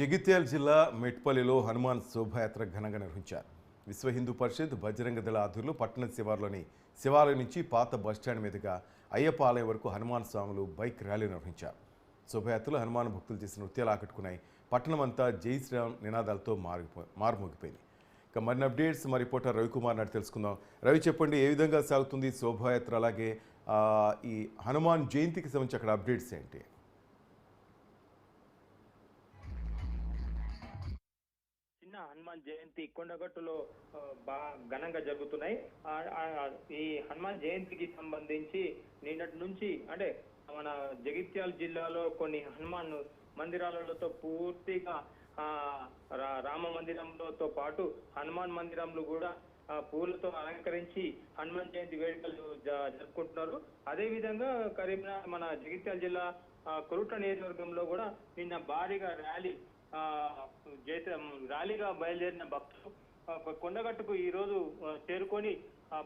జగిత్యాల జిల్లా మెట్పల్లిలో హనుమాన్ శోభాయాత్ర ఘనంగా నిర్వహించారు. విశ్వ హిందూ పరిషత్ బజరంగ దళ ఆధ్వర్యంలో పట్టణ శివార్లోని శివాలయం నుంచి పాత బస్టాండ్ మీదుగా అయ్యప్ప ఆలయం వరకు హనుమాన్ స్వాములు బైక్ ర్యాలీ నిర్వహించారు. శోభాయాత్రలో హనుమాన్ భక్తులు చేసిన నృత్యాలు ఆకట్టుకున్నాయి. పట్టణమంతా జై శ్రీరామ్ నినాదాలతో మారుమోగిపోయింది. ఇక మరిన్ని అప్డేట్స్ మా రిపోర్టర్ రవికుమార్ నాటి తెలుసుకుందాం. రవి, చెప్పండి, ఏ విధంగా సాగుతుంది శోభాయాత్ర, అలాగే ఈ హనుమాన్ జయంతికి సంబంధించి అక్కడ అప్డేట్స్ ఏంటి? హనుమాన్ జయంతి కొండగట్టులో బాగా ఘనంగా జరుగుతున్నాయి. ఈ హనుమాన్ జయంతికి సంబంధించి నిన్నటి నుంచి అంటే మన జగిత్యాల జిల్లాలో కొన్ని హనుమాన్ మందిరాలతో పూర్తిగా రామ మందిరంలోతో పాటు హనుమాన్ మందిరంలో కూడా పూలతో అలంకరించి హనుమాన్ జయంతి వేడుకలు జరుపుకుంటున్నారు. అదే విధంగా కరీంనగర్ మన జగిత్యాల జిల్లా కొరుట్ల నియోజకవర్గంలో కూడా నిన్న భారీగా ర్యాలీగా బయలుదేరిన భక్తులు కొండగట్టుకు ఈ రోజు చేరుకొని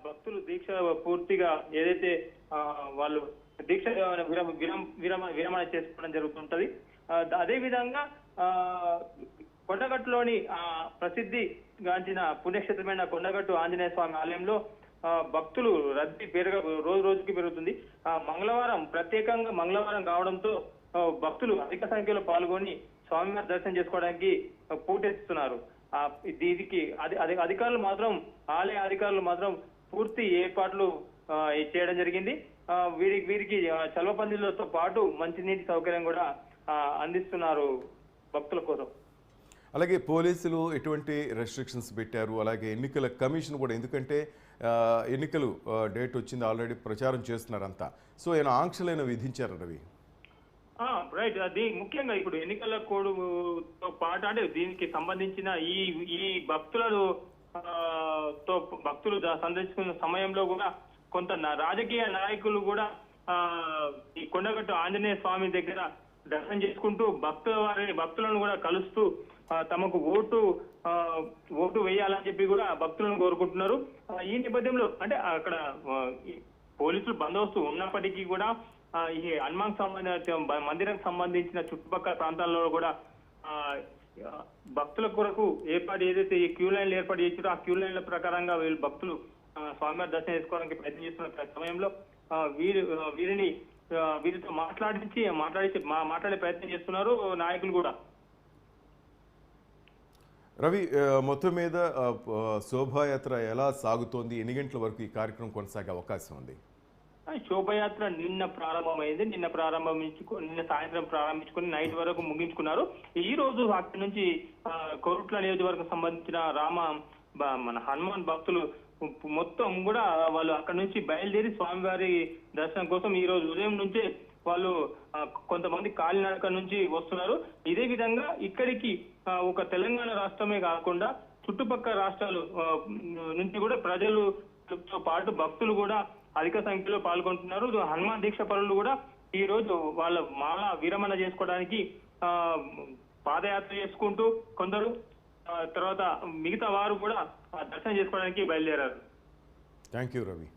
భక్తులు దీక్ష పూర్తిగా ఏదైతే వాళ్ళు దీక్ష విరమణ చేసుకోవడం జరుగుతుంటది. అదే విధంగా కొండగట్టులోని ప్రసిద్ధి గాంచిన పుణ్యక్షేత్రమైన కొండగట్టు ఆంజనేయ స్వామి ఆలయంలో భక్తులు రద్దీ రోజు రోజుకి పెరుగుతుంది. మంగళవారం ప్రత్యేకంగా మంగళవారం కావడంతో భక్తులు అధిక సంఖ్యలో పాల్గొని స్వామివారి దర్శనం చేసుకోవడానికి పూటెత్తుతున్నారు. దీనికి అధికారులు మాత్రం ఆలయ అధికారులు మాత్రం పూర్తి ఏర్పాట్లు చేయడం జరిగింది. వీరికి చల్వ పందిళ్లతో పాటు మంచినీటి సౌకర్యం కూడా అందిస్తున్నారు భక్తుల కోసం. అలాగే పోలీసులు ఎటువంటి రెస్ట్రిక్షన్స్ పెట్టారు? అలాగే ఎన్నికల కమిషన్ కూడా, ఎందుకంటే ఎన్నికలు డేట్ వచ్చింది, ఆల్రెడీ ప్రచారం చేస్తున్నారు అంతా. సో ఏమైనా ఆంక్షలైనా విధించారు రవి? రైట్, అది ముఖ్యంగా ఇప్పుడు ఎన్నికల కోడ్తో పాటు అంటే దీనికి సంబంధించిన ఈ భక్తులు సందర్శించుకున్న సమయంలో కూడా కొంత రాజకీయ నాయకులు కూడా ఈ కొండగట్టు ఆంజనేయ స్వామి దగ్గర దర్శనం చేసుకుంటూ భక్తులను కూడా కలుస్తూ తమకు ఓటు వేయాలని చెప్పి కూడా భక్తులను కోరుకుంటున్నారు. ఈ నేపథ్యంలో అంటే అక్కడ పోలీసులు బందోబస్తు ఉన్నప్పటికీ కూడా ఈ హనుమాన్ మందిరం సంబంధించిన చుట్టుపక్కల ప్రాంతాల్లో కూడా భక్తుల కొరకు ఏదైతే ఈ క్యూ లైన్లు ఏర్పాటు చేసారో ఆ క్యూ లైన్ల ప్రకారంగా వీళ్ళు భక్తులు స్వామివారి దర్శనం చేసుకోవడానికి ప్రయత్నం చేస్తున్న సమయంలో వీరితో మాట్లాడే ప్రయత్నం చేస్తున్నారు నాయకులు కూడా. రవి, మొత్తం మీద శోభాయాత్ర ఎలా సాగుతోంది? ఎన్ని గంటల వరకు ఈ కార్యక్రమం కొనసాగే అవకాశం ఉంది? శోభయాత్ర నిన్న ప్రారంభమైంది. నిన్న సాయంత్రం ప్రారంభించుకుని నైట్ వరకు ముగించుకున్నారు. ఈ రోజు అక్కడి నుంచి కొరుట్ల నియోజకవర్గం సంబంధించిన మన హనుమాన్ భక్తులు మొత్తం కూడా వాళ్ళు అక్కడ నుంచి బయలుదేరి స్వామివారి దర్శనం కోసం ఈ రోజు ఉదయం నుంచే వాళ్ళు కొంతమంది కాలినడక నుంచి వస్తున్నారు. ఇదే విధంగా ఇక్కడికి ఒక తెలంగాణ రాష్ట్రమే కాకుండా చుట్టుపక్కల రాష్ట్రాలు నుంచి కూడా ప్రజలతో పాటు భక్తులు కూడా అధిక సంఖ్యలో పాల్గొంటున్నారు. హనుమాన్ దీక్ష పరులు కూడా ఈ రోజు వాళ్ళ మాల విరమణ చేసుకోవడానికి పాదయాత్ర చేసుకుంటూ కొందరు, తర్వాత మిగతా వారు కూడా దర్శనం చేసుకోవడానికి బయలుదేరారు. Thank you Ravi.